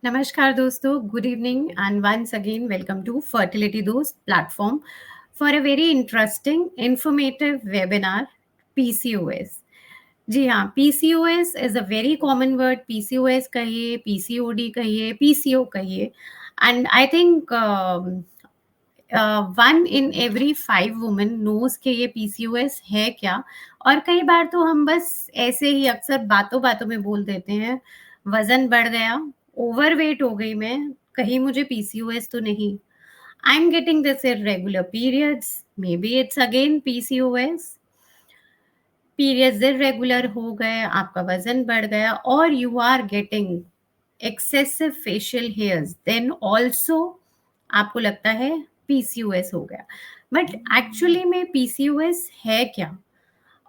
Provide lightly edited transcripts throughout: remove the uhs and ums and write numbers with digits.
Namaskar dosto, good evening and once again welcome to Fertility Dost platform for a very interesting, informative webinar PCOS. जी हाँ, PCOS is a very common word. PCOS कहिए, PCOD कहिए, PCO कहिए, and I think 1 in every 5 women knows कि ये PCOS है क्या. और कई बार तो हम बस ऐसे ही अक्सर बातों बातों में बोल देते हैं, वजन बढ़ गया, ओवरवेट हो गई मैं, कहीं मुझे PCOS तो नहीं. I am getting this irregular periods, maybe it's again PCOS. Periods irregular हो गए, आपका वजन बढ़ गया और you are getting excessive facial hairs, then also आपको लगता है पीसीओएस हो गया. बट एक्चुअली में पीसीओएस है क्या?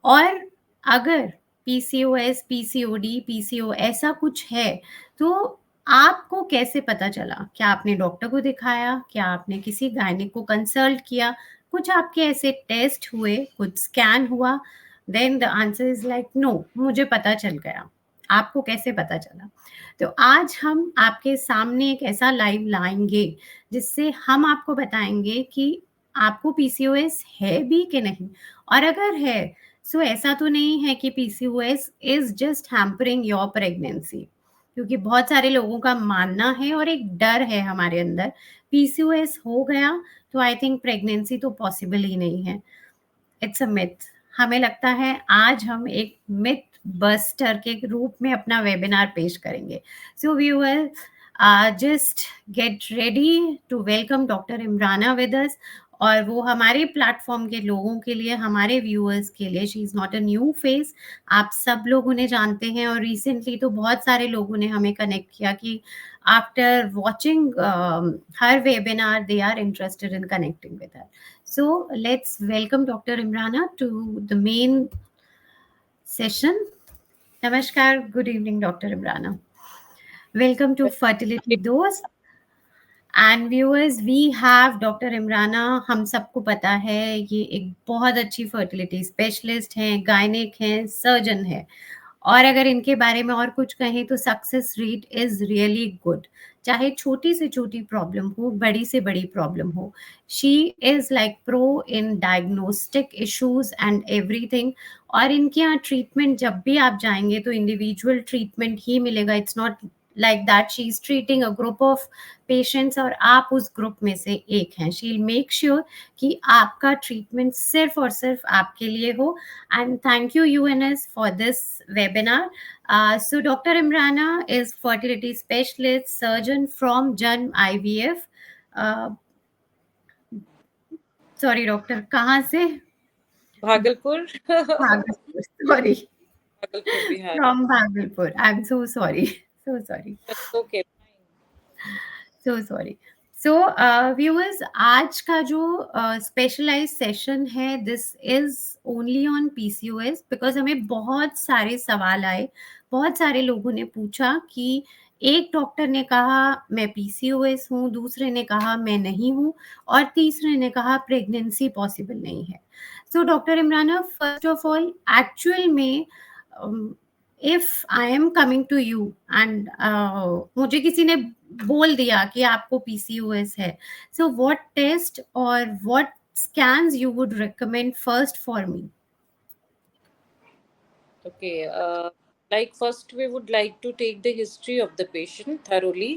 और अगर पीसीओएस, पीसीओडी, पीसीओ ऐसा कुछ है तो आपको कैसे पता चला? क्या आपने डॉक्टर को दिखाया? क्या आपने किसी गायनिक को कंसल्ट किया? कुछ आपके ऐसे टेस्ट हुए, कुछ स्कैन हुआ? Then the answer is like no, मुझे पता चल गया. आपको कैसे पता चला? तो आज हम आपके सामने एक ऐसा लाइव लाएंगे जिससे हम आपको बताएंगे कि आपको पीसीओएस है भी कि नहीं, और अगर है सो ऐसा तो नहीं है कि PCOS is just hampering your pregnancy. क्योंकि बहुत सारे लोगों का मानना है और एक डर है हमारे अंदर, पीसीओएस हो गया तो आई थिंक प्रेगनेंसी तो पॉसिबल ही नहीं है. It's a myth. हमें लगता है आज हम एक मिथ बस्टर के रूप में अपना वेबिनार पेश करेंगे. So viewer, just get ready to welcome doctor Imrana with us. और वो हमारे प्लेटफॉर्म के लोगों के लिए, हमारे व्यूअर्स के लिए, she is not a new face. आप सब लोग उन्हें जानते हैं और रिसेंटली तो बहुत सारे लोगों ने हमें कनेक्ट किया कि after watching her webinar they are interested in connecting with her. So let's welcome Dr. Imrana to the main session. Namaskar, good evening, Dr. Imrana. Welcome to Fertility Dost. And viewers, we have doctor Imrana. हम सबको पता है ये एक बहुत अच्छी fertility specialist हैं, gynaec हैं, सर्जन है. और अगर इनके बारे में और कुछ कहें तो success rate is really good. चाहे छोटी से छोटी प्रॉब्लम हो, बड़ी से बड़ी प्रॉब्लम हो, she is like pro in diagnostic issues and everything. और इनके यहाँ ट्रीटमेंट जब भी आप जाएंगे तो इंडिविजुअल ट्रीटमेंट ही मिलेगा. It's not like that she is treating a group of patients और आप उस ग्रुप में से एक हैं. शी विल मेक श्योर कि आपका ट्रीटमेंट सिर्फ और सिर्फ आपके लिए हो. And thank you, UNS, for this webinar. So, Dr. Imrana is fertility specialist, surgeon from Jan IVF. Uh, sorry, doctor, कहाँ से? Bhagalpur. Bhagalpur. Sorry, Bhagalpur, Bihar. from Bhagalpur. I'm so sorry. So sorry. That's okay. So sorry. So viewers, आज का जो specialise session है, this is only on PCOS because हमें बहुत सारे सवाल आए. बहुत सारे लोगों ने पूछा कि एक डॉक्टर ने कहा मैं पीसीओएस हूँ, दूसरे ने कहा मैं नहीं हूँ, और तीसरे ने कहा प्रेगनेंसी पॉसिबल नहीं है. So doctor Imrana, first of all, actual में if I am coming to you and मुझे किसी ने बोल दिया कि आपको पीसीओएस है, सो व्हाट टेस्ट और what scans you would recommend first for me? Okay. Like first, we would like to take the history of the patient thoroughly.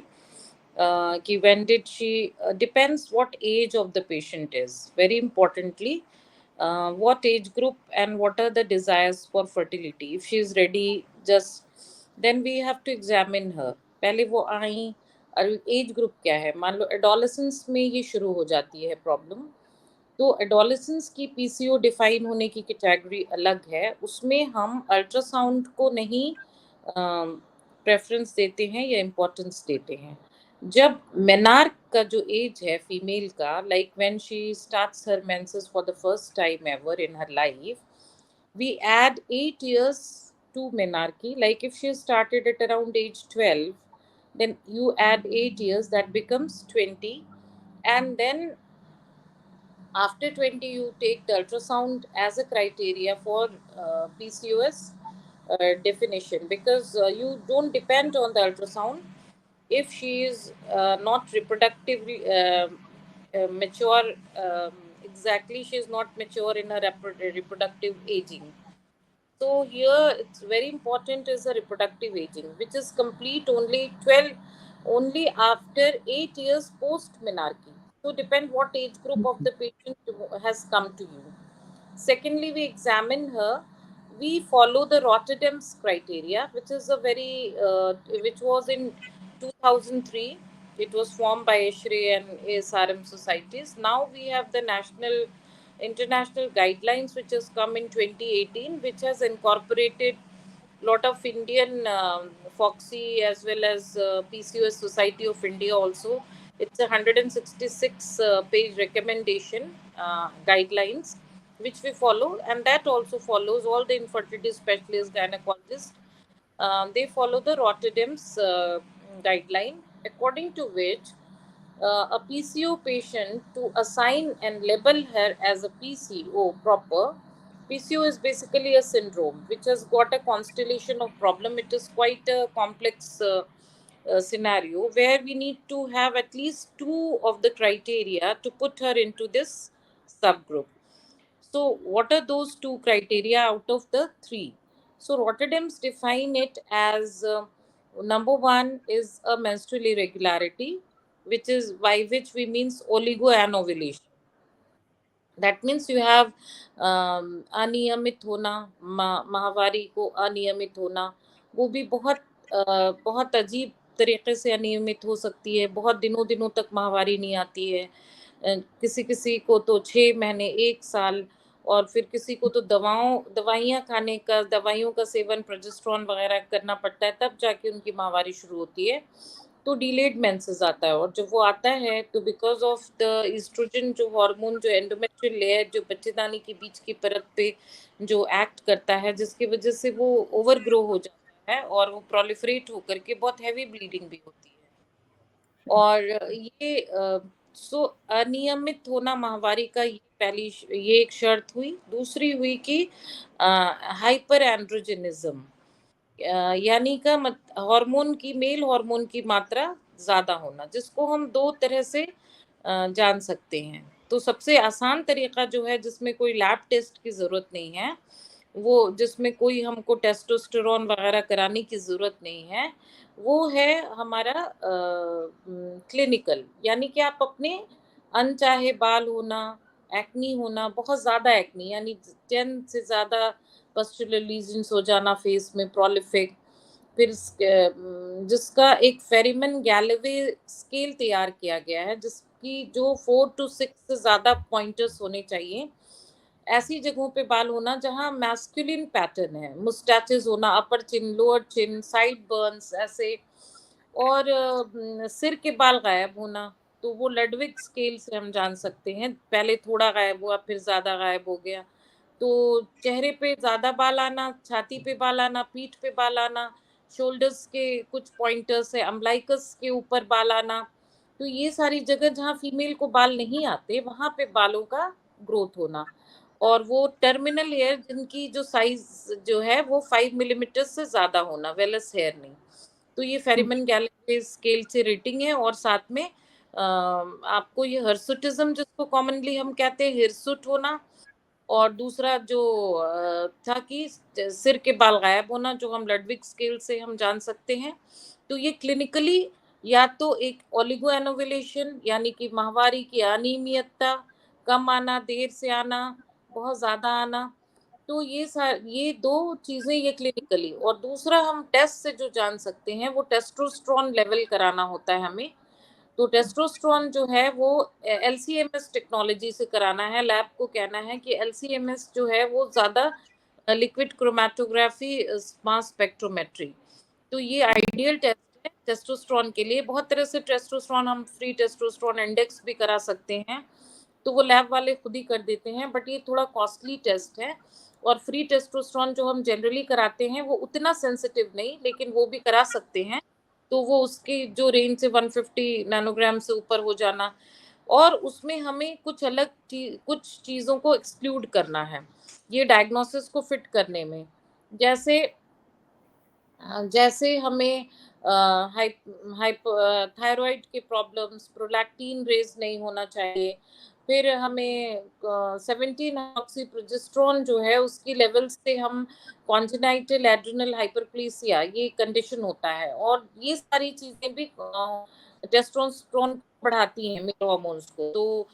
Ki when did she? Depends what age of the patient is. Very importantly, what age group and what are the desires for fertility. If she is ready, just then we have to examine her. पहले वो आई, age group क्या है. मान लो adolescence में ये शुरू हो जाती है प्रॉब्लम. तो एडोलेसेंस की पीसीओ डिफाइन होने की कैटेगरी अलग है. उसमें हम अल्ट्रासाउंड को नहीं प्रेफरेंस देते हैं या इम्पोर्टेंस देते हैं. जब मेनार्क का जो एज है फीमेल का, like when she starts her menses for the first time ever in her life, we add 8 years to menarche. Like if she started at around age 12, then you add 8 years, that becomes 20. And then after 20 you take the ultrasound as a criteria for PCOS definition, because you don't depend on the ultrasound. if she is not reproductively mature, exactly, she is not mature in her reproductive aging. So here it's very important is the reproductive aging, which is complete only after 8 years post menarche. So depend what age group of the patient has come to you. Secondly, we examine her. We follow the Rotterdam's criteria, which is a which was in 2003. It was formed by ESHRE and ASRM societies. Now we have the international guidelines, which has come in 2018, which has incorporated lot of Indian Foxy as well as PCOS Society of India also. It's a 166 page recommendation guidelines which we follow, and that also follows all the infertility specialists, gynecologists. They follow the Rotterdam's guideline, according to which a PCO patient, to assign and label her as a PCO proper. PCO is basically a syndrome which has got a constellation of problem. It is quite a complex scenario where we need to have at least two of the criteria to put her into this subgroup. So, what are those two criteria out of the three? So, Rotterdam's define it as number one is a menstrual irregularity, which is by which we means oligoanovulation. That means you have अनियमित होना, माहवारी को अनियमित होना, वो भी बहुत अजीब तरीके से अनियमित हो सकती है, बहुत दिनों दिनों तक माहवारी नहीं आती है, किसी किसी को तो 6 महीने 1 साल, और फिर किसी को तो दवाइयाँ खाने का, दवाइयों का सेवन, प्रोजेस्टेरॉन वगैरह करना पड़ता है, तब जाके उनकी माहवारी शुरू होती है। तो डिलेड मेंसेस आता है, और जब वो आता है तो बिकॉज ऑफ द ईस्ट्रोजन जो हार्मोन जो एंडोमेट्रियल लेयर जो बच्चेदानी के बीच की परत पे जो एक्ट करता है, जिसकी वजह से वो ओवर ग्रो हो जाता है और वो प्रोलिफरेट होकर के बहुत हैवी ब्लीडिंग भी होती है। और सो अनियमित होना माहवारी का ये एक शर्त हुई। दूसरी हुई कि हाइपर एंड्रोजेनिज्म, यानी का हार्मोन की, मेल हार्मोन की मात्रा ज्यादा होना, जिसको हम दो तरह से जान सकते हैं। तो सबसे आसान तरीका जो है, जिसमें कोई लैब टेस्ट की जरूरत नहीं है, वो जिसमें कोई हमको टेस्टोस्टेरोन वगैरह कराने की जरूरत नहीं है, वो है हमारा क्लिनिकल, यानी कि आप अपने अनचाहे बाल होना, एक्नी होना, बहुत ज्यादा एक्नी यानी 10 से ज्यादा पस्टुलर लीजन्स हो जाना फेस में, प्रोलिफिक, फिर जिसका एक फेरिमन गैलेवे स्केल तैयार किया गया है, जिसकी जो 4 to 6 से ज्यादा पॉइंटर्स होने चाहिए। ऐसी जगहों पे बाल होना जहां मैस्कुलिन पैटर्न है, मुस्टैचेस होना, अपर चिन, लोअर चिन, साइड बर्न्स ऐसे, और सिर के बाल गायब होना, तो वो लडविग स्केल से हम जान सकते हैं, पहले थोड़ा गायब हुआ फिर ज्यादा गायब हो गया। तो चेहरे पे ज्यादा बाल आना, छाती पे बाल आना, पीठ पे बाल आना, शोल्डर्स के कुछ पॉइंटर्स है, अम्बलाइकस के ऊपर बाल आना, तो ये सारी जगह जहाँ फीमेल को बाल नहीं आते, वहां पे बालों का ग्रोथ होना। और वो टर्मिनल हेयर जिनकी जो साइज जो है वो 5 मिलीमीटर से ज्यादा होना, वेलस हेयर नहीं। तो ये फेरिमन गैलेवे स्केल से रेटिंग है। और साथ में आपको ये हर्सुटिज्म, जिसको कॉमनली हम कहते हैं हिरसुट होना, और दूसरा जो था कि सिर के बाल गायब होना, जो हम लडविग स्केल से हम जान सकते हैं। तो ये क्लिनिकली या तो एक ओलिगो एनोवुलेशन, यानी कि माहवारी की अनियमितता, कम आना, देर से आना, बहुत ज्यादा आना, तो ये दो चीजें ये क्लिनिकली। और दूसरा हम टेस्ट से जो जान सकते हैं, वो टेस्टोस्टेरोन लेवल कराना होता है हमें। तो टेस्टोस्टेरोन जो है वो एलसीएमएस टेक्नोलॉजी से कराना है। लैब को कहना है कि एलसीएमएस जो है वो ज्यादा लिक्विड क्रोमेटोग्राफी, मास स्पेक्ट्रोमेट्री, तो ये आइडियल टेस्ट है टेस्टोस्टेरोन के लिए। बहुत तरह से टेस्टोस्टेरोन, हम फ्री टेस्टोस्टेरोन इंडेक्स भी करा सकते हैं, तो वो लैब वाले खुद ही कर देते हैं, बट ये थोड़ा कॉस्टली टेस्ट है। और फ्री टेस्टोस्टेरोन जो हम जनरली कराते हैं वो उतना सेंसिटिव नहीं, लेकिन वो भी करा सकते हैं। तो वो उसकी जो रेंज से 150 नैनोग्राम से ऊपर हो जाना, और उसमें हमें कुछ चीज़ों को एक्सक्लूड करना है ये डायग्नोसिस को फिट करने में। जैसे जैसे हमें थायराइड के प्रॉब्लम्स, प्रोलैक्टिन रेज नहीं होना चाहिए। फिर हमें 17 ऑक्सी प्रोजेस्टेरोन जो है उसकी लेवल से हम कॉन्जेनाइटल एड्रिनल हाइपरप्लेसिया ये कंडीशन होता है, और ये सारी चीजें भी टेस्टोस्टेरोन बढ़ाती हैं, मेल हार्मोन्स को। तो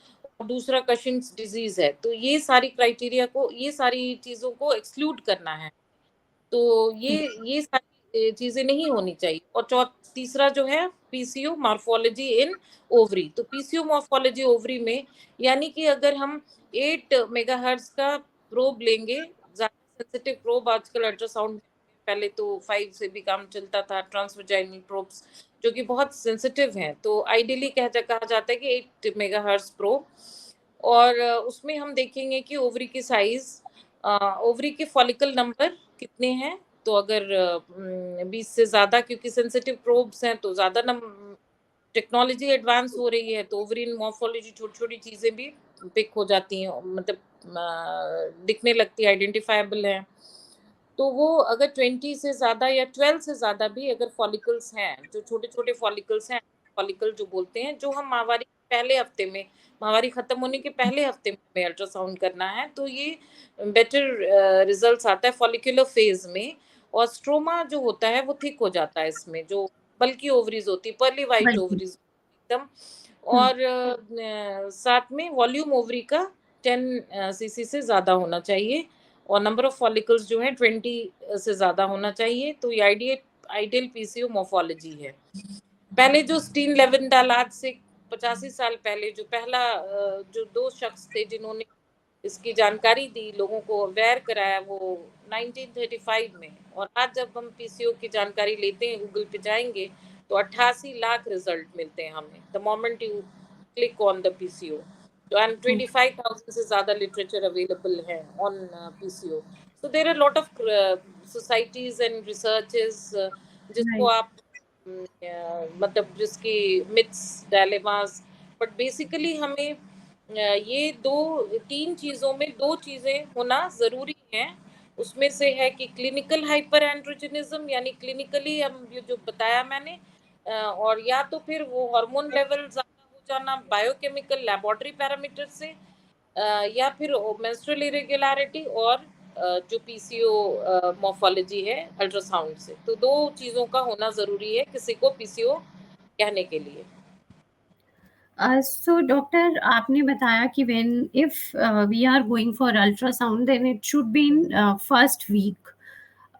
दूसरा कशिंग्स डिजीज है, तो ये सारी क्राइटेरिया को, ये सारी चीजों को एक्सक्लूड करना है। तो ये सारी चीजें नहीं होनी चाहिए। और तीसरा जो है पीसीओ मॉर्फोलॉजी इन ओवरी। तो पीसीओ मॉर्फोलॉजी ओवरी में यानी कि अगर हम 8 मेगाहर्ट्ज का प्रोब लेंगे, ज्यादा सेंसिटिव प्रोब आजकल अल्ट्रासाउंड, पहले तो 5 से भी काम चलता था, ट्रांसवेजाइनल प्रोब्स जो कि बहुत सेंसिटिव हैं, तो आइडियली कहा जाता है कि 8 मेगाहर्ट्ज प्रोब। और उसमें हम देखेंगे कि ओवरी की साइज, ओवरी के फॉलिकल नंबर कितने हैं। तो अगर 20 से ज्यादा, क्योंकि सेंसिटिव प्रोब्स हैं तो ज्यादा टेक्नोलॉजी एडवांस हो रही है, तो ओवरी मॉर्फोलॉजी छोटी छोटी चीजें भी पिक हो जाती हैं, मतलब दिखने लगती है, आइडेंटिफाइबल है। तो वो अगर 20 से ज्यादा या 12 से ज्यादा भी अगर फॉलिकल्स हैं, जो छोटे छोटे फॉलिकल्स हैं, फॉलिकल जो बोलते हैं, जो हम माहवारी पहले हफ्ते में, माहवारी खत्म होने के पहले हफ्ते में अल्ट्रासाउंड करना है, तो ये बेटर रिजल्ट्स आता है फॉलिकुलर फेज में। और स्ट्रोमा जो होता है वो थिक हो जाता है इसमें, जो बल्कि ओवरीज होती है, पर्ली वाइट बिल्कुल। ओवरीज एकदम। और साथ में वॉल्यूम ओवरी का 10 सीसी से ज्यादा होना चाहिए, और नंबर ऑफ फॉलिकल्स जो है 20 से ज्यादा होना चाहिए। तो ये आइडियल पीसीओ मोर्फोलॉजी है। पहले जो स्टीन लेवेंडाल, आज से 85 साल पहले, जो पहला जो 2 शख्स थे जिन्होंने इसकी जानकारी दी, लोगों को अवेयर कराया, वो 1935 में। और आज जब हम पीसीओ की जानकारी लेते हैं, गूगल पे जाएंगे तो 88 लाख रिजल्ट मिलते हैं हमें, the moment you click on the PCO. तो एंड 25,000 से ज्यादा लिटरेचर अवेलेबल है on PCO. So there are lot of societies and researches जिसको राइट। आप मतलब जिसकी मिथ्स, डायलेमास, बट बेसिकली हमें ये 2-3 चीजों में 2 चीजें होना जरूरी है। उसमें से है कि क्लिनिकल हाइपर एंड्रोजनिज्म, यानी क्लिनिकली हम ये जो बताया मैंने, और या तो फिर वो हार्मोन लेवल ज्यादा हो जाना बायोकेमिकल लेबोरेटरी पैरामीटर से, या फिर मेंस्ट्रुअल इरेगुलरिटी, और जो पीसीओ मोर्फोलॉजी है अल्ट्रासाउंड से। तो 2 चीजों का होना जरूरी है किसी को पीसीओ कहने के लिए। सो डॉक्टर, आपने बताया कि when if we are going for ultrasound then it should be in first week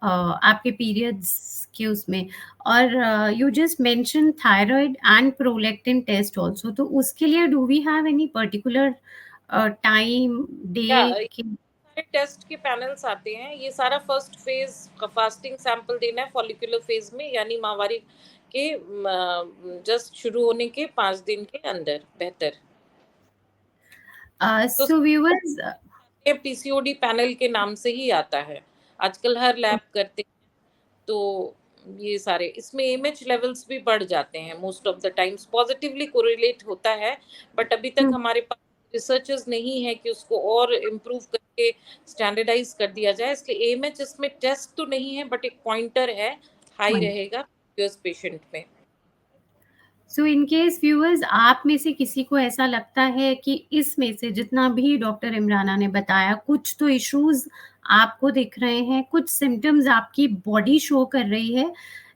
आपके पीरियड्स के उसमें। और you just mention thyroid and prolactin test also, तो उसके लिए do we have any particular time day या के? सारे टेस्ट के पैनल्स आते हैं, ये सारा फर्स्ट फेज का फास्टिंग सैंपल देना है फॉलिकुलर फेज में, यानी माहवारी के जस्ट शुरू होने के 5 दिन के अंदर बेहतर। तो सो व्यूअर्स, पीसीओडी पैनल के नाम से ही आता है, आजकल हर लैब करते हैं। तो ये सारे इसमें एमएच लेवल्स भी बढ़ जाते हैं, most of the times positively correlate होता है, बट अभी तक हमारे पास रिसर्चेस नहीं है कि उसको और इम्प्रूव करके स्टैंडर्डाइज कर दिया जाए, इसलिए एमएच इसमें टेस्ट तो नहीं है, बट एक पॉइंटर है, हाई रहेगा पेशेंट में। सो इन केस व्यूअर्स, आप में से किसी को ऐसा लगता है कि इसमें से जितना भी डॉक्टर इमराना ने बताया, कुछ तो इश्यूज आपको दिख रहे हैं, कुछ सिम्टम्स आपकी बॉडी शो कर रही है,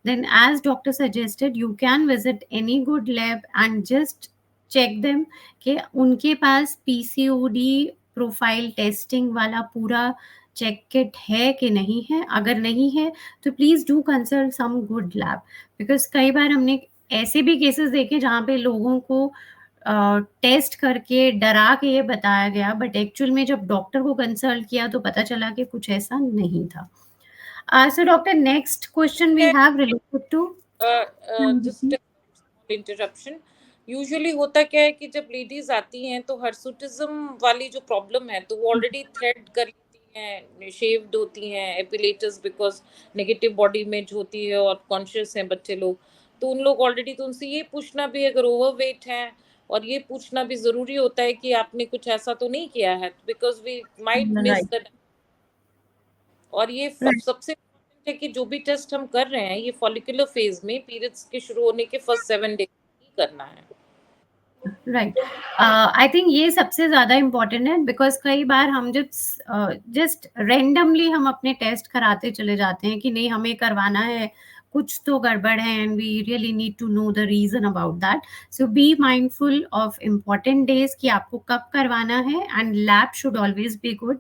then as doctor suggested you can visit any good lab and just check them कि उनके पास पीसीओडी प्रोफाइल टेस्टिंग वाला पूरा चेक किट है कि नहीं है। अगर नहीं है तो please do consult some good lab, because कई बार हमने ऐसे भी केसेस देखे जहाँ पे लोगों को टेस्ट करके डरा के ये बताया गया, बट एक्चुअल में जब डॉक्टर को कंसल्ट किया तो पता चला कि कुछ ऐसा नहीं था। So doctor, next question we have related to. Just interruption. Usually होता क्या है कि जब लेडीज आती हैं तो हर्सुटिज्म वाली जो प्रॉब्लम है, तो वो ऑलरेडी थ्रेड कर लेती हैं, शेव्ड होती हैं, एपिलेटस बिकॉज नेगेटिव बॉडी इमेज होती है, और कॉन्शियस हैं बच्चे लोग, तो उन लोग ऑलरेडी, तो उनसे ये पूछना भी, अगर ओवरवेट है, और ये पूछना भी जरूरी होता है कि आपने कुछ ऐसा तो नहीं किया है, because we might miss right. The. और ये राइट। सबसे इम्पोर्टेंट है कि जो भी टेस्ट हम कर रहे हैं ये फॉलिकुलर फेज में पीरियड्स के शुरू होने के फर्स्ट 7 डेज ही करना है। राइट, आई थिंक ये सबसे ज्यादा इम्पोर्टेंट है, बिकॉज कई बार हम जस्ट रेंडमली हम अपने टेस्ट कराते चले जाते हैं कि नहीं हमें करवाना है, कुछ तो गड़बड़ है, and we really need to know the reason about that. So be mindful of important days कि आपको कब करवाना है, and lab should always be good.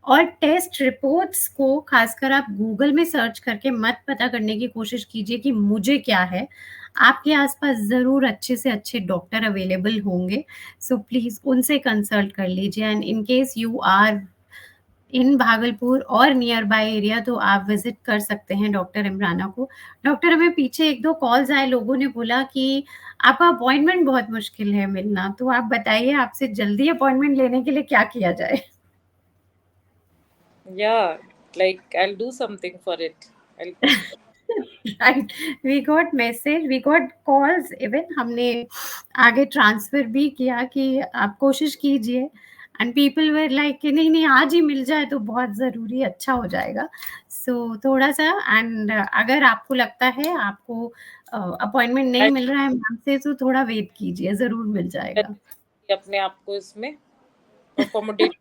और टेस्ट रिपोर्ट्स को खासकर आप गूगल में सर्च करके मत पता करने की कोशिश कीजिए कि मुझे क्या है. आपके आसपास ज़रूर अच्छे से अच्छे डॉक्टर अवेलेबल होंगे, सो प्लीज़ उनसे कंसल्ट कर लीजिए. And in case you are in Bhagalpur और नियर बाय एरिया तो आप विजिट कर सकते हैं डॉक्टर इमराना को. डॉक्टर, हमें पीछे एक दो कॉल्स आए, लोगों ने बोला कि आपका अपॉइंटमेंट बहुत मुश्किल है मिलना, तो आप बताइए आपसे जल्दी अपॉइंटमेंट लेने के लिए क्या किया जाए. Yeah, like I'll do something for it. I'll right, we got message, we got calls, even हमने आगे ट्रांसफर भी किया कि आप कोशिश कीजिए. एंड पीपल वर लाइक कि नहीं नहीं आज ही मिल जाए तो बहुत ज़रूरी, अच्छा हो जाएगा. सो थोड़ा सा, एंड अगर आपको लगता है आपको अपॉइंटमेंट नहीं I मिल रहा है मैम से, तो थोड़ा वेट कीजिए, ज़रूर मिल जाएगा. अपने आप को इसमें accommodate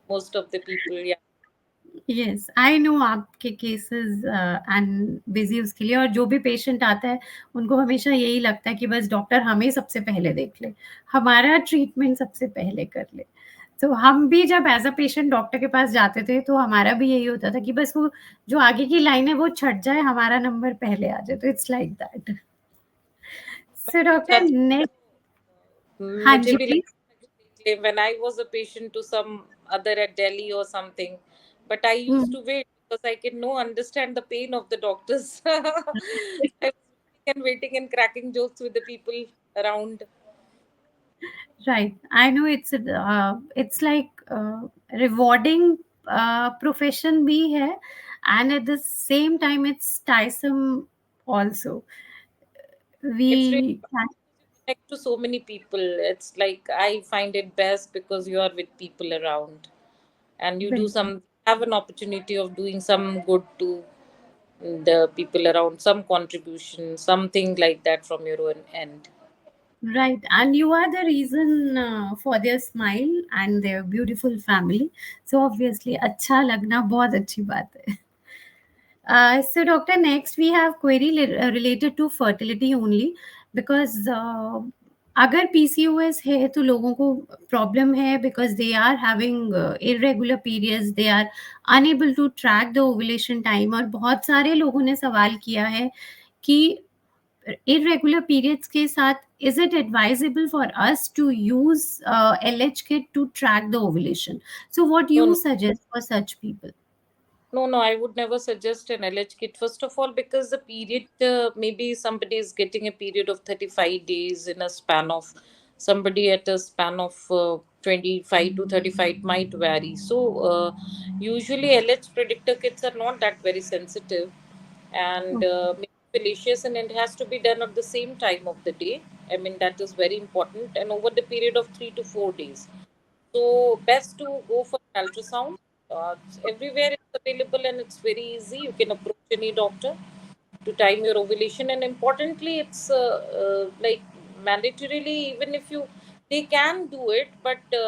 most of the people. Yeah. Yes, I know आपके केसेस एंड बिजी उसके लिए, और जो भी पेशेंट आता है उनको हमेशा यही लगता है कि बस डॉक्टर हमें सबसे पहले देख ले, हमारा ट्रीटमेंट सबसे पहले कर ले. तो हम भी जब एज अ पेशेंट डॉक्टर के पास जाते थे तो हमारा भी यही होता था कि बस वो जो आगे की लाइन है वो छट जाए, हमारा नंबर पहले आ जाए. तो इट्स लाइक दैट. सो अच्छा, डॉक्टर नेक्स्ट. हाँ मुझे जी भी please. like when I was a patient to some other at Delhi or something, but I used to wait because I can no understand the pain of the doctors. I was waiting and waiting and cracking jokes with the people around. Right. I know it's like rewarding profession भी है, and at the same time it's tiresome also. It's really We can, connect to so many people. It's like I find it best because you are with people around and you do बिल्कुल. some have an opportunity of doing some good to the people around, some contribution, something like that from your own end. Right, and you are the reason for their smile and their beautiful family. So obviously अच्छा लगना बहुत अच्छी बात है. So, doctor, next we have query related to fertility only, because अगर PCOS है तो लोगों को प्रॉब्लम है, because they are having irregular periods, they are unable to track the ovulation time. और बहुत सारे लोगों ने सवाल किया है कि irregular periods के साथ is it advisable for us to use LH kit to track the ovulation? So what No, you no. suggest for such people? No, no, I would never suggest an LH kit. First of all, because the period, maybe somebody is getting a period of 35 days in a span of somebody at a span of 25 to 35 might vary. So, usually LH predictor kits are not that very sensitive and maybe fallacious, and it has to be done at the same time of the day. I mean, that is very important and over the period of 3 to 4 days. So best to go for an ultrasound. Everywhere it's available and it's very easy. You can approach any doctor to time your ovulation, and importantly, it's like mandatorily. Even if you they can do it, but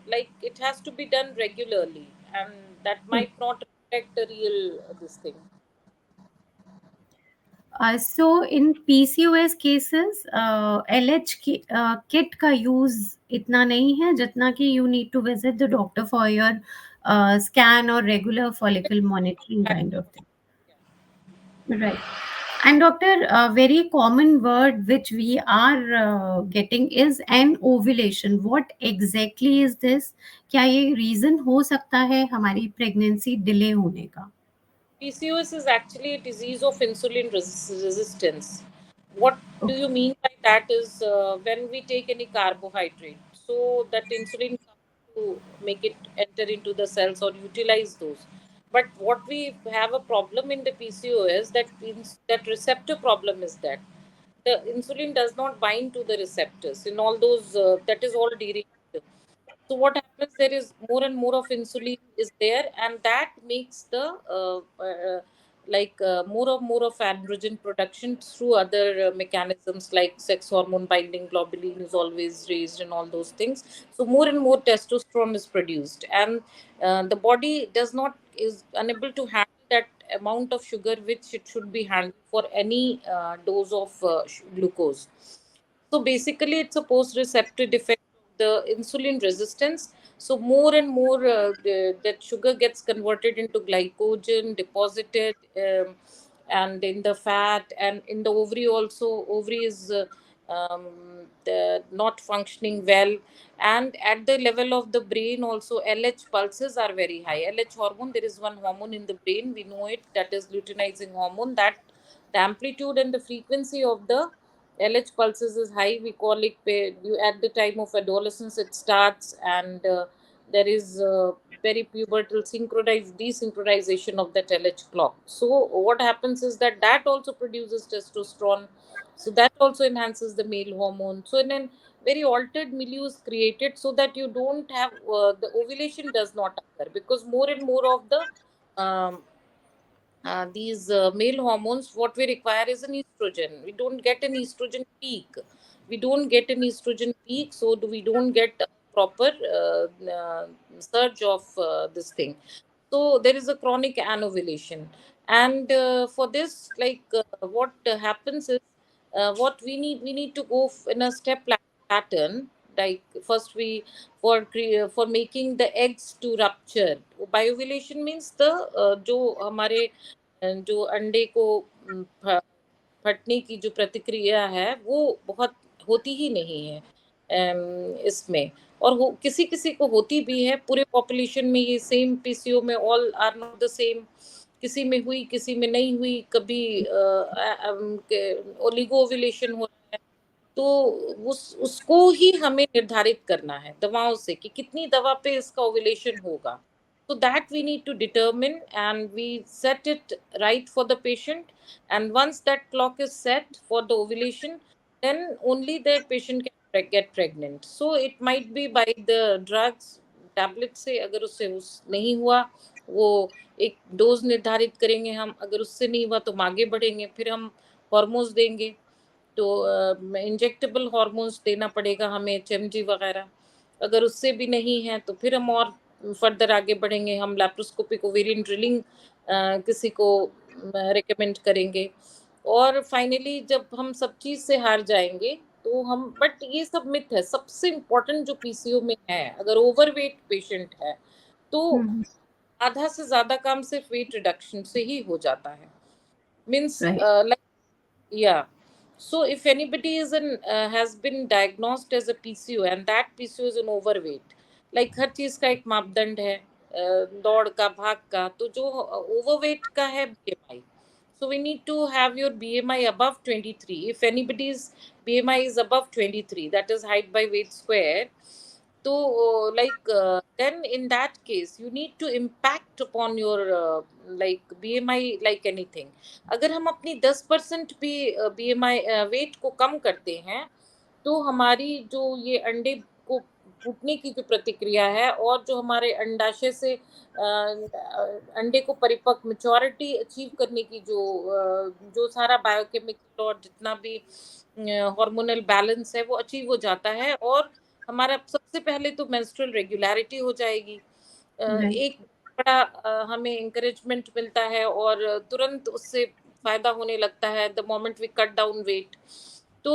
like it has to be done regularly, and that might not reflect the real this thing. So in PCOS cases, LH kit का use इतना नहीं है जितना कि you need to visit the doctor for your scan or regular follicle monitoring kind of thing. Right. And doctor, a very common word which we are getting is an ovulation. What exactly is this? क्या ये reason हो सकता है हमारी pregnancy delay होने का? PCOS is actually a disease of insulin resistance. What do you mean by that is when we take any carbohydrate, so that insulin comes to make it enter into the cells or utilize those. But what we have a problem in the PCOS, that means that receptor problem is that the insulin does not bind to the receptors in all those, that is all deregulated. So what happens, there is more and more of insulin is there, and that makes the like more of androgen production through other mechanisms, like sex hormone binding globulin is always raised and all those things. So more and more testosterone is produced, and the body does not is unable to handle that amount of sugar which it should be handled for any dose of glucose. So basically, it's a post-receptive effect of the insulin resistance. So more and more that sugar gets converted into glycogen, deposited, and in the fat, and in the ovary also. Ovary is not functioning well, and at the level of the brain also, LH pulses are very high. LH hormone, there is one hormone in the brain, we know it, that is luteinizing hormone, that the amplitude and the frequency of the LH pulses is high. We call it at the time of adolescence it starts, and there is peripubertal synchronized desynchronization of that LH clock. So what happens is that that also produces testosterone. So that also enhances the male hormone. So in a very altered milieu is created, so that you don't have the ovulation does not occur, because more and more of the these male hormones, what we require is an estrogen. We don't get an estrogen peak. We don't get an estrogen peak, so we don't get a proper surge of this thing. So there is a chronic anovulation, and for this, like what happens is, what we need to go in a step pattern. Like first we for making the eggs to rupture. Biovulation means the जो हमारे जो अंडे को फटने की जो प्रतिक्रिया है वो बहुत होती ही नहीं है इसमें, और किसी किसी को होती भी है। पूरे पॉपुलेशन में ये सेम पीसीओ में all are not the same, किसी में हुई किसी में नहीं हुई, कभी ओलिगो ओव्यूलेशन हो रहा है। तो उसको ही हमें निर्धारित करना है दवाओं से कि कितनी दवा पे इसका ओव्यूलेशन होगा। So that we need to determine, and we set it right for the patient. And once that clock is set for the ovulation, then only the patient can get pregnant. So it might be by the drugs, tablet से, अगर उससे नहीं हुआ, वो एक dose निर्धारित करेंगे हम, अगर उससे नहीं हुआ तो हम आगे बढ़ेंगे, फिर हम हॉर्मोन्स देंगे। तो इंजेक्टेबल हॉर्मोन्स देना पड़ेगा हमें, एचएमजी वगैरह। अगर उससे भी नहीं है तो फिर हम और फर्दर आगे बढ़ेंगे, हम लैप्रोस्कोपिक ओवेरियन ड्रिलिंग किसी को रिकमेंड करेंगे। और फाइनली जब हम सब चीज़ से हार जाएंगे तो हम, बट ये सब मिथ है। सबसे इम्पोर्टेंट जो पीसीओ में है, अगर ओवरवेट पेशेंट है तो हम्म। आधा से ज़्यादा काम सिर्फ वेट रिडक्शन से ही हो जाता है। Means right. yeah. So if anybody is an has been diagnosed as a PCO, and that PCO is an overweight, like हर चीज का एक मापदंड है, दौड़ का, भाग का, तो जो ओवरवेट का है BMI, so we need to have your BMI above 23. If anybody's BMI is above 23, that is height by weight square, so then in that case you need to impact upon your like BMI like anything. अगर हम अपनी 10% भी BMI wait को कम करते हैं, तो हमारी जो ये अंडे को फूटने की जो प्रतिक्रिया है, और जो हमारे अंडाशय से अंडे को परिपक्व मेच्योरिटी अचीव करने की जो सारा बायोकेमिकल और जितना भी हार्मोनल बैलेंस है वो अचीव हो जाता है, और हमारा सबसे पहले तो मेंस्ट्रुअल रेगुलरिटी हो जाएगी। राइट। एक बड़ा हमें इंकरेजमेंट मिलता है, और तुरंत उससे फायदा होने लगता है the moment we cut down weight. तो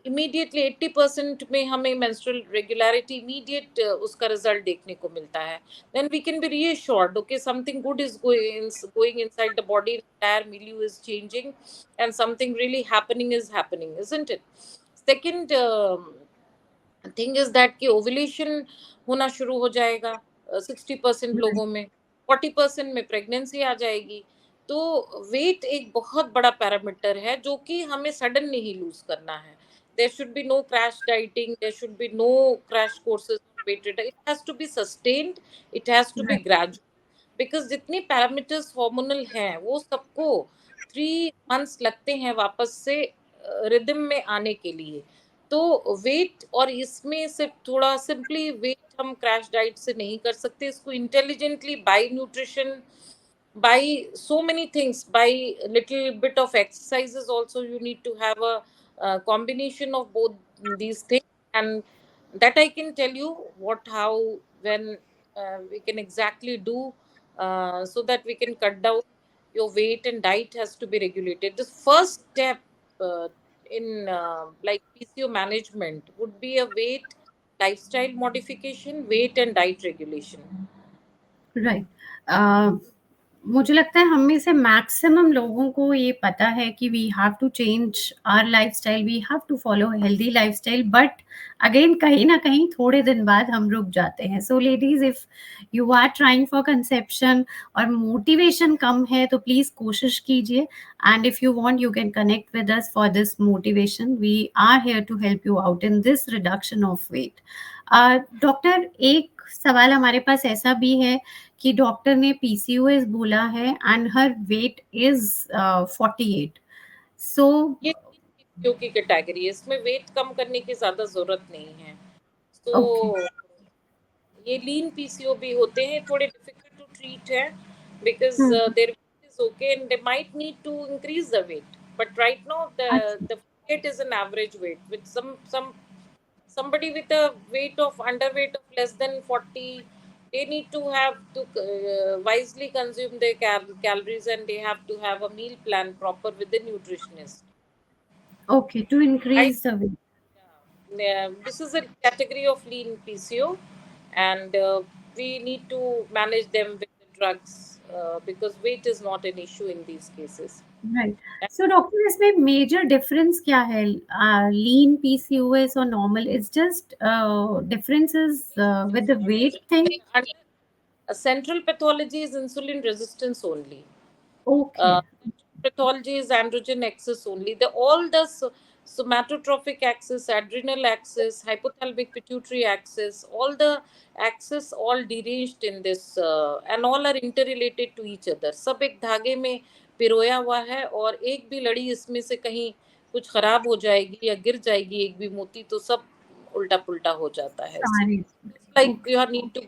इमीडिएटली 80% में हमें मेंस्ट्रुअल रेगुलरिटी इमीडिएट उसका रिजल्ट देखने को मिलता है। Then we can be reassured, okay, something good is going inside the body, entire milieu is changing, and something really happening is happening, isn't it? Second thing is that कि ovulation होना शुरू हो जाएगा 60% लोगों में, 40% में प्रेगनेंसी आ जाएगी। तो वेट एक बहुत बड़ा पैरामीटर है जो कि हमें सडन नहीं लूज करना है। There should be no crash dieting, there should be no crash courses on weight reduction, it has to be sustained, it has to be right. Gradual, because जितने पैरामीटर्स हार्मोनल हैं वो सबको 3 months लगते हैं वापस से रिदम में आने के लिए। तो वेट, और इसमें सिर्फ थोड़ा सिंपली वेट हम क्रैश डाइट से नहीं कर सकते, इसको intelligently by nutrition, by so many things, by a little bit of exercises also. You need to have a combination of both these things, and that I can tell you what, how, when we can exactly do, so that we can cut down your weight. And diet has to be regulated. The first step uh, in like PCO management would be a weight, lifestyle modification, weight and diet regulation. Right. मुझे लगता है हम में से maximum लोगों को ये पता है कि we have to change our lifestyle, we have to follow healthy lifestyle, but again कहीं ना कहीं थोड़े दिन बाद हम रुक जाते हैं। So ladies, if you are trying for conception और मोटिवेशन कम है तो प्लीज कोशिश कीजिए, and if you want you can connect with us for this motivation. We are here to help you out in this reduction of weight. Doctor, एक सवाल हमारे पास ऐसा भी है कि डॉक्टर ने पीसीओएस बोला है एंड हर वेट इज 48। सो ये पीसीओ की कैटेगरी है, इसमें वेट कम करने की ज्यादा जरूरत नहीं है। ओके। तो ये लीन पीसीओ भी होते हैं, थोड़े डिफिकल्ट टू ट्रीट है, because there weight is okay and they might need to increase the weight, but right now अच्छा। The weight is an average weight. With some somebody with a weight of underweight of less than 40, they need to have to wisely consume their calories, and they have to have a meal plan proper with the nutritionist. Okay, to I increase the weight. Yeah, this is a category of lean PCO, and we need to manage them with the drugs, because weight is not an issue in these cases. Right. And so doctor, इसमें major difference क्या है lean PCOS और normal? It's just differences major with the difference weight is thing? under a central pathology is insulin resistance only. Okay. Pathology is androgen axis only. The all the somatotrophic axis, adrenal axis, hypothalamic pituitary axis, all the axis all deranged in this, and all are interrelated to each other. सब एक धागे में पिरोया हुआ है, और एक भी लड़ी इसमें से कहीं कुछ खराब हो जाएगी या गिर जाएगी एक भी मोती, तो सब उल्टा पुल्टा हो जाता है इसमें. सारे। It's like okay. you need to,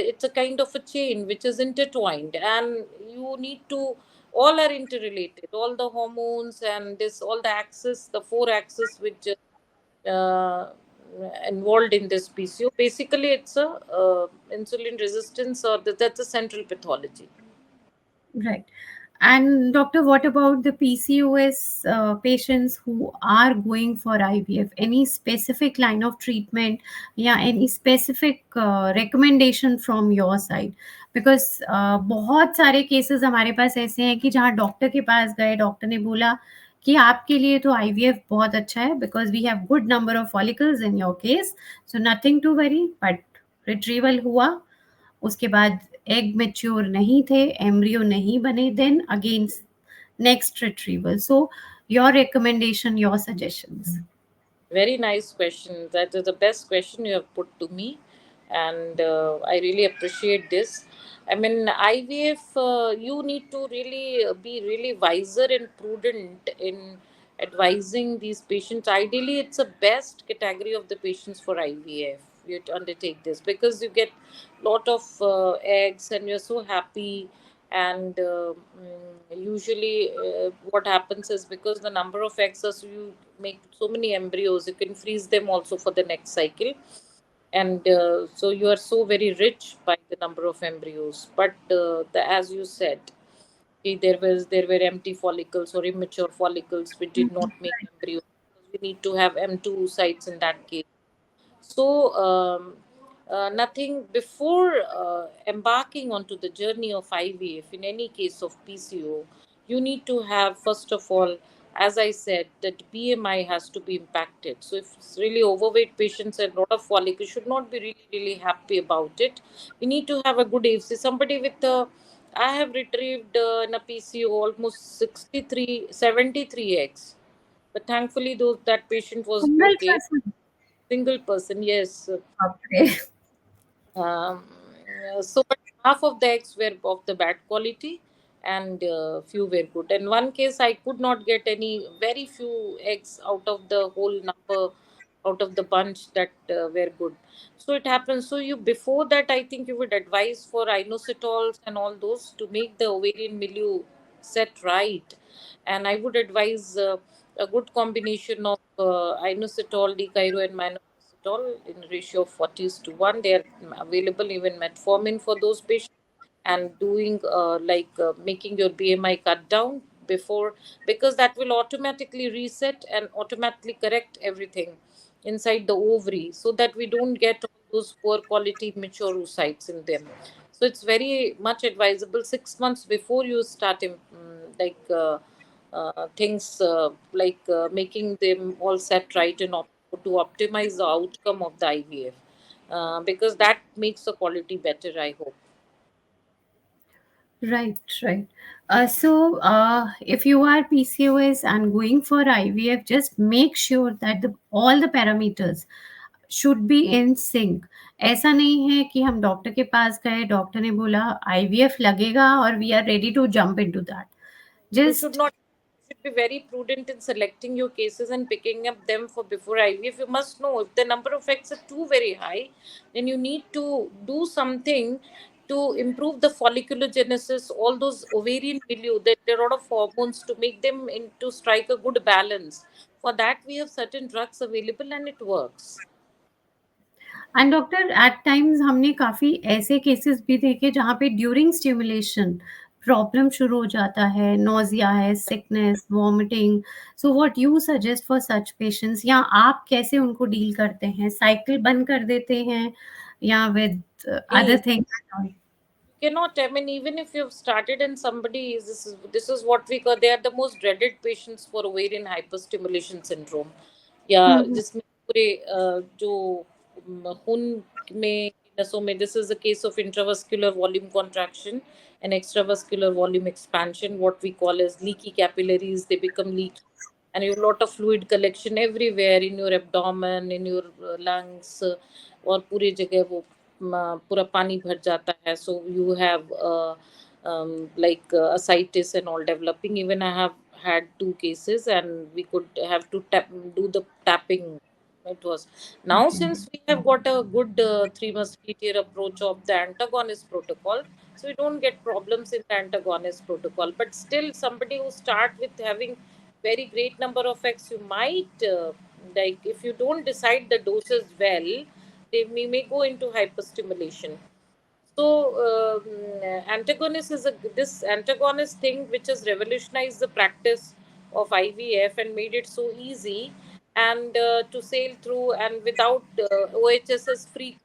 it's a kind of a chain which is intertwined, and you need to, all are interrelated, all the hormones and this, all the axis, the four axis which uh, involved in this PCO. Basically it's a insulin resistance, or that's a central pathology. Right. And doctor, what about the PCOS patients who are going for IVF? Any specific line of treatment? Yeah, any specific recommendation from your side? Because बहुत सारे cases हमारे पास ऐसे हैं कि जहाँ doctor के पास गए, doctor ने बोला कि आपके लिए तो आईवीएफ बहुत अच्छा है because we have good number of follicles in your case, so nothing to worry. But retrieval हुआ, उसके बाद एग मैच्योर नहीं थे, एम्ब्रियो नहीं बने, then again next retrieval. So your recommendation, your suggestions. Very nice question. That is the best question you have put to me, and I really appreciate this. I mean, IVF, you need to really be really wiser and prudent in advising these patients. Ideally, it's a best category of the patients for IVF. You to undertake this because you get lot of eggs, and you're so happy. And usually what happens is, because the number of eggs are, so you make so many embryos, you can freeze them also for the next cycle. And so you are so very rich by the number of embryos. But as you said, there were empty follicles or immature follicles which did not make embryos. We need to have M2 sites in that case. So, nothing before embarking onto the journey of IVF, in any case of PCO, you need to have, first of all, as I said, that BMI has to be impacted. So, if it's really overweight patients and a lot of follicles, should not be really, really happy about it. We need to have a good AFC. Somebody with a, I have retrieved in a PCO almost 63, 73 eggs. But thankfully, those that patient was single okay. Person? Single person, yes. बाप Um, so, but half of the eggs were of the bad quality, and few were good. In one case, I could not get any, very few eggs out of the whole number. out of the bunch that were good. So it happens. So you, before that, I think you would advise for inositols and all those to make the ovarian milieu set right. And I would advise a good combination of inositol, decairo, and minoxidil in a ratio of 40:1. They are available, even metformin for those patients. And doing making your BMI cut down before, because that will automatically reset and automatically correct everything inside the ovary, so that we don't get all those poor quality mature oocytes in them. So it's very much advisable 6 months before you start things making them all set right and to optimize the outcome of the IVF, because that makes the quality better, I hope. Right, right. So, if you are PCOS and going for IVF, just make sure that all the parameters should be in sync. ऐसा नहीं है कि हम doctor के पास गए, doctor ने बोला IVF लगेगा और we are ready to jump into that. You should Just not, you should be very prudent in selecting your cases and picking up them for before IVF. You must know if the number of eggs are too very high, then you need to do something to improve the follicular genesis, all those ovarian milieu. That there are a lot of hormones to make them to strike a good balance. For that, we have certain drugs available, and it works. And doctor at times हमने काफ़ी ऐसे cases भी देखे जहाँ पे during stimulation problem शुरू हो जाता है, नोजिया है, sickness, vomiting. So what you suggest for such patients, या आप कैसे उनको डील करते हैं? साइकिल बंद कर देते हैं या with other things? Cannot, I mean, even if you've started and somebody is, this is what we call, they are the most dreaded patients for ovarian hyperstimulation syndrome. या जिसमें पूरे जो खून में, नसों में, this is a case of intravascular volume contraction and extravascular volume expansion, what we call as leaky capillaries. They become leaky, and you have a lot of fluid collection everywhere in your abdomen, in your lungs, और पूरी जगह वो पूरा पानी भर जाता है. So you have ascites and all developing. Even I have had 2 cases, and we could have to do the tapping. It was, now since we have got a good three musketeer approach of the antagonist protocol, so we don't get problems in the antagonist protocol. But still, somebody who start with having very great number of X, you might if you don't decide the doses well, they may go into hyperstimulation. So antagonist is this antagonist thing which has revolutionized the practice of IVF and made it so easy and to sail through, and without OHSS free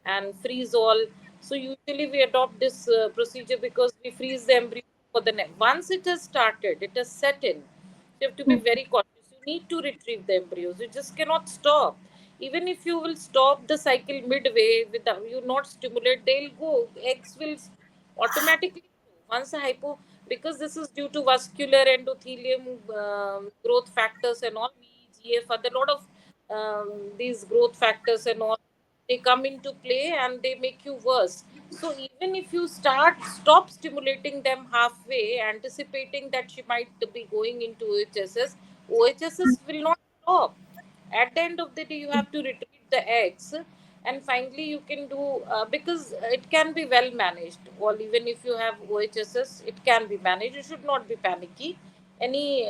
and freeze all. So usually we adopt this procedure because we freeze the embryo for the next. Once it has started, it has set in. You have to be very cautious. You need to retrieve the embryos. You just cannot stop. Even if you will stop the cycle midway without you not stimulate, they'll go. Eggs will automatically go. Once a hypo, because this is due to vascular endothelium growth factors and all, VEGF, a lot of these growth factors and all, they come into play and they make you worse. So even if you stop stimulating them halfway, anticipating that she might be going into OHSS, OHSS will not stop. At the end of the day, you have to retrieve the eggs, and finally you can do because it can be well managed. Well, even if you have OHSS, it can be managed. You should not be panicky. Any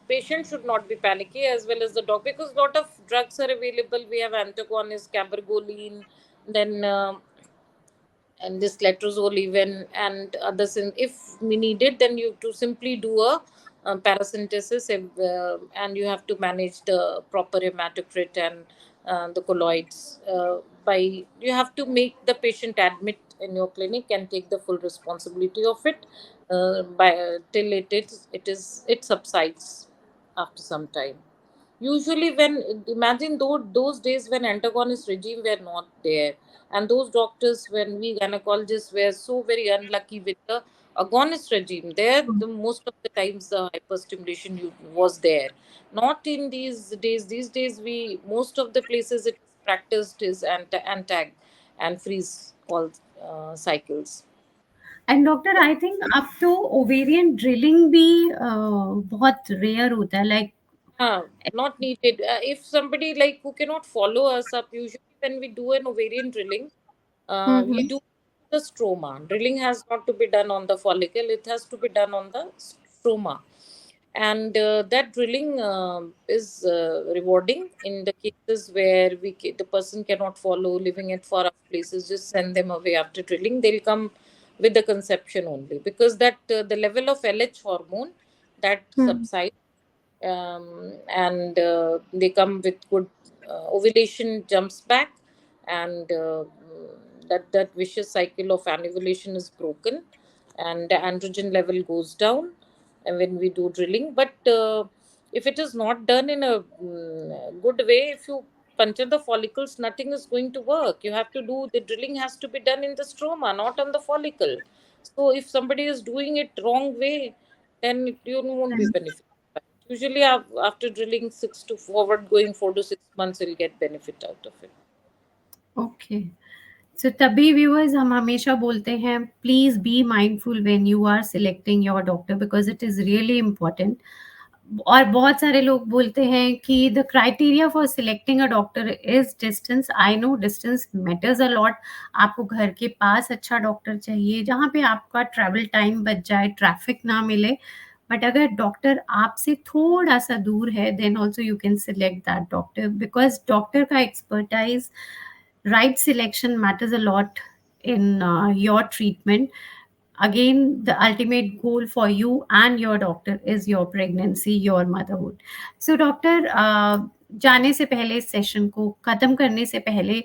patient should not be panicky, as well as the dog, because lot of drugs are available. We have antagonist, cabergoline, then and this letrozole even, and others. If we need it, then you to simply do a paracentesis, and you have to manage the proper hematocrit and the colloids by, you have to make the patient admit in your clinic and take the full responsibility of it by till it subsides after some time. Usually, when imagine those days when antagonist regime were not there, and those doctors, when we gynecologists were so very unlucky with the agonist regime, there the most of the times the hyperstimulation was there. Not in these days. These days, we most of the places it is practiced is antag and freeze all cycles. And doctor I think अब तो ovarian drilling भी बहुत rare होता है, like Not needed. If somebody like who cannot follow us up, usually when we do an ovarian drilling, we Mm-hmm. do the stroma. Drilling has not to be done on the follicle; it has to be done on the stroma. And that drilling is rewarding in the cases where the person cannot follow, living at far off places. Just send them away after drilling. They'll come with the conception only, because that the level of LH hormone that Mm-hmm. subsides, and they come with good ovulation jumps back, and that vicious cycle of anovulation is broken, and the androgen level goes down, and when we do drilling. But if it is not done in a good way, if you puncture the follicles, nothing is going to work. You have to do the drilling has to be done in the stroma, not on the follicle. So if somebody is doing it wrong way, then you won't be benefited. Usually, after drilling 6 to forward going 4 to 6 months, you'll get benefit out of it. Okay, so तभी viewers हम हमेशा बोलते हैं please be mindful when you are selecting your doctor because it is really important. और बहुत सारे लोग बोलते हैं कि the criteria for selecting a doctor is distance. I know distance matters a lot. आपको घर के पास अच्छा डॉक्टर चाहिए जहाँ पे आपका ट्रैवल टाइम बच जाए, ट्रैफिक ना मिले। बट अगर डॉक्टर आपसे थोड़ा सा दूर है then also you can select that doctor because doctor का expertise, right selection matters a lot in your treatment. Again, the ultimate goal for you and your doctor is your pregnancy, your motherhood. So doctor, जाने से पहले, session को खत्म करने से पहले,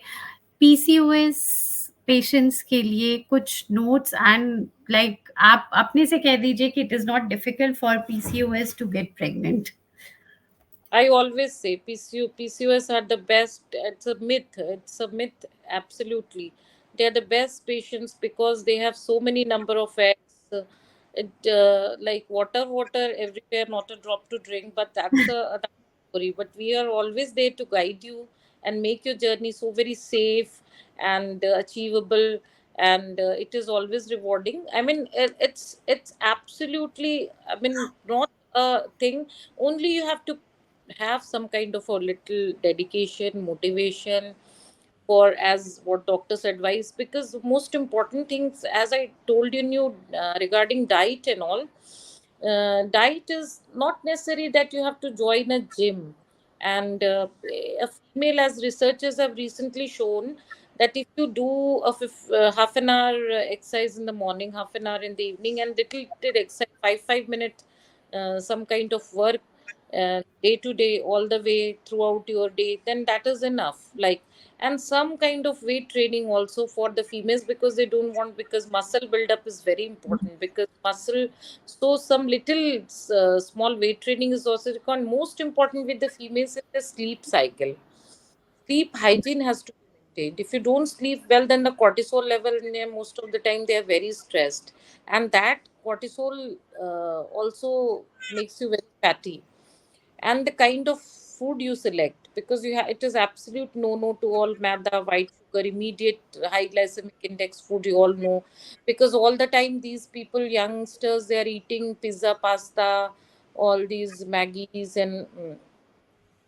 PCOS patients के लिए कुछ नोट्स एंड लाइक आप अपने से कह दीजिए कि it is not difficult for PCOS to get pregnant. I always say PCOS are the best. It's a myth. It's a myth. Absolutely, they are the best patients because they have so many number of eggs. It like water everywhere, not a drop to drink. But that's a story. But we are always there to guide you and make your journey so very safe and achievable. And it is always rewarding. I mean, it's absolutely. I mean, not a thing. Only you have to have some kind of a little dedication, motivation for as what doctors advise, because most important things, as I told you regarding diet and all, diet is not necessary that you have to join a gym. And a female, as researchers have recently shown, that if you do half an hour exercise in the morning, half an hour in the evening, and little exercise, 5 5 minute some kind of work day to day, all the way throughout your day, then that is enough. Like, and some kind of weight training also for the females, because they don't want, because muscle buildup is very important, because muscle, so some little small weight training is also required. Most important with the females is the sleep cycle. Sleep hygiene has to be maintained. If you don't sleep well, then the cortisol level in them, most of the time they are very stressed, and that cortisol also makes you very fatty. And the kind of food you select, because it is absolute no to all maida, white sugar, immediate high glycemic index food, you all know, because all the time these people, youngsters, they are eating pizza, pasta, all these maggies, and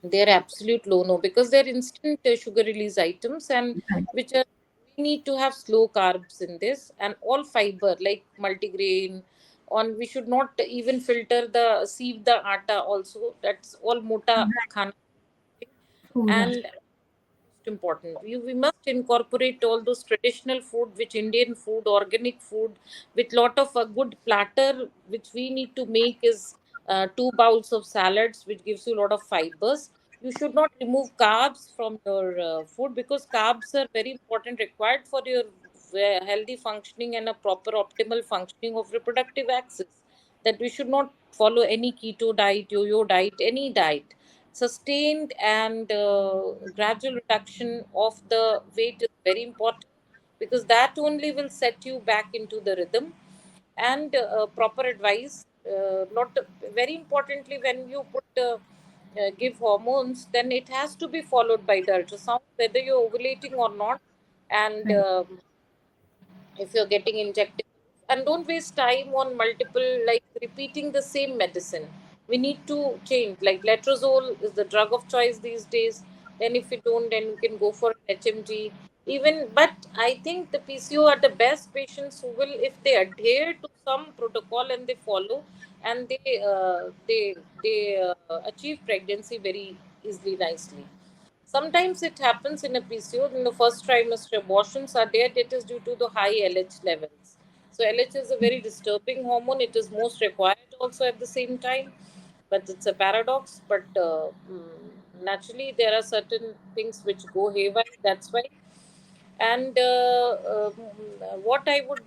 they're absolute low no, because they're instant sugar release items, and which are, we need to have slow carbs in this, and all fiber like multigrain. On, we should not even filter the sieve the atta also, that's all mota khana. पूरा And most important, we must incorporate all those traditional food, which Indian food, organic food, with lot of a good platter which we need to make is 2 bowls of salads, which gives you a lot of fibers. You should not remove carbs from your food, because carbs are very important, required for your healthy functioning and a proper optimal functioning of reproductive axis. That we should not follow any keto diet, yo-yo diet, any diet. Sustained and gradual reduction of the weight is very important, because that only will set you back into the rhythm. And proper advice, not very importantly, when you give hormones, then it has to be followed by the ultrasound, whether you're ovulating or not. And right. if you're getting injectables, and don't waste time on multiple, like repeating the same medicine. We need to change. Like letrozole is the drug of choice these days. Then if you don't, then you can go for an HMG. Even, but I think the PCO are the best patients who will, if they adhere to some protocol and they follow, and they achieve pregnancy very easily, nicely. Sometimes it happens in a PCO in the first trimester. Abortions are there. It is due to the high LH levels. So LH is a very disturbing hormone. It is most required also at the same time, but it's a paradox. But naturally, there are certain things which go haywire. That's why. And what I would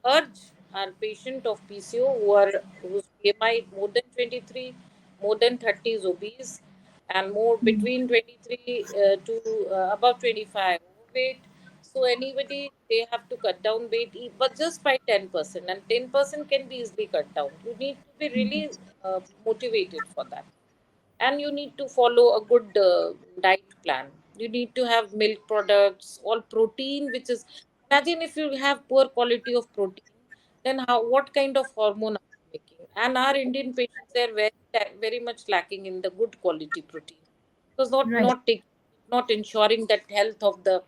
urge our patient of PCO whose BMI more than 23, more than 30 is obese, and more between 23 to above 25 overweight. So anybody, they have to cut down weight, but just by 10%, and 10% can be easily cut down. You need to be really motivated for that, and you need to follow a good diet plan. You need to have milk products, all protein, which is, imagine if you have poor quality of protein, then how, what kind of hormone are you making? And our Indian patients are very much lacking in the good quality protein, because Right. not ensuring that health of the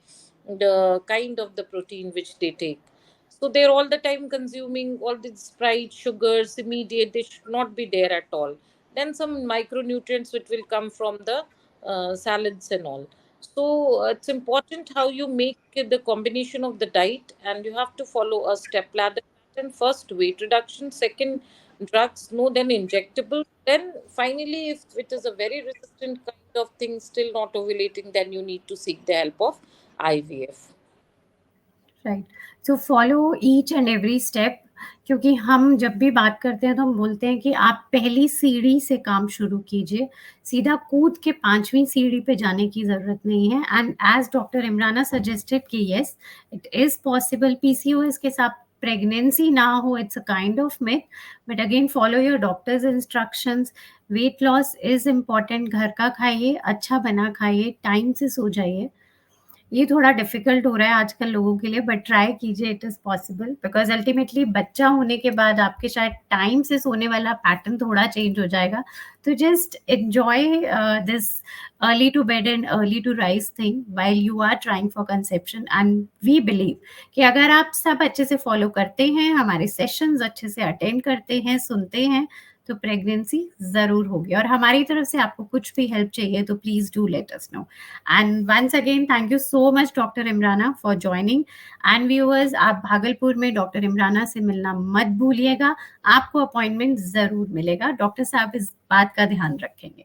kind of the protein which they take. So they're all the time consuming all these fried sugars, immediate. They should not be there at all. Then some micronutrients which will come from the salads and all. So it's important how you make the combination of the diet, and you have to follow a step ladder pattern. First, weight reduction. Second, drugs. No, then injectable. Then finally, if it is a very resistant kind of thing, still not ovulating, then you need to seek the help of IVF. Right, so follow each and every step, क्योंकि हम जब भी बात करते हैं तो हम बोलते हैं कि आप पहली सीढ़ी से काम शुरू कीजिए, सीधा कूद के 5वीं सीढ़ी पे जाने की ज़रूरत नहीं है। And as doctor Imrana suggested कि yes, it is possible PCOS के साथ प्रेगनेंसी ना हो, it's a kind of myth, but again follow your doctor's instructions. Weight loss is important, घर का खाइए, अच्छा बना खाइए, टाइम से सो जाइए। ये थोड़ा डिफिकल्ट हो रहा है आजकल लोगों के लिए, बट ट्राई कीजिए, it is possible, because ultimately बच्चा होने के बाद आपके शायद टाइम से सोने वाला पैटर्न थोड़ा चेंज हो जाएगा। तो just enjoy this early to bed and early to rise thing while you are trying for conception, and we believe कि अगर आप सब अच्छे से फॉलो करते हैं, हमारे सेशंस अच्छे से अटेंड करते हैं, सुनते हैं, तो प्रेगनेंसी ज़रूर होगी। और हमारी तरफ से आपको कुछ भी हेल्प चाहिए तो please do let us know. And once again thank you so much doctor Imrana for joining. And viewers, आप भागलपुर में डॉक्टर इमराना से मिलना मत भूलिएगा, आपको अपॉइंटमेंट ज़रूर मिलेगा। डॉक्टर साहब इस बात का ध्यान रखेंगे।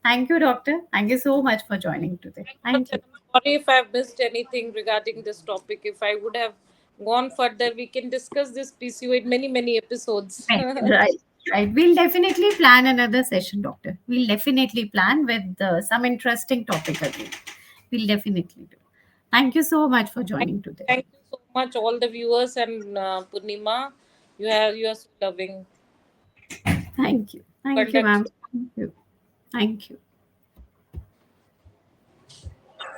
Thank you doctor, thank you so much for joining today. Thank you. Sorry if I've missed anything regarding this topic. If I would have gone further, we can discuss this PCO in many, many episodes. Right, right. We'll definitely plan another session, doctor. We'll definitely plan with some interesting topic again. We'll definitely do. Thank you so much for Thank, joining today. thank you so much, all the viewers, and Purnima. You are so loving. Thank you. Thank you, Conduct ma'am. Thank you. Thank you.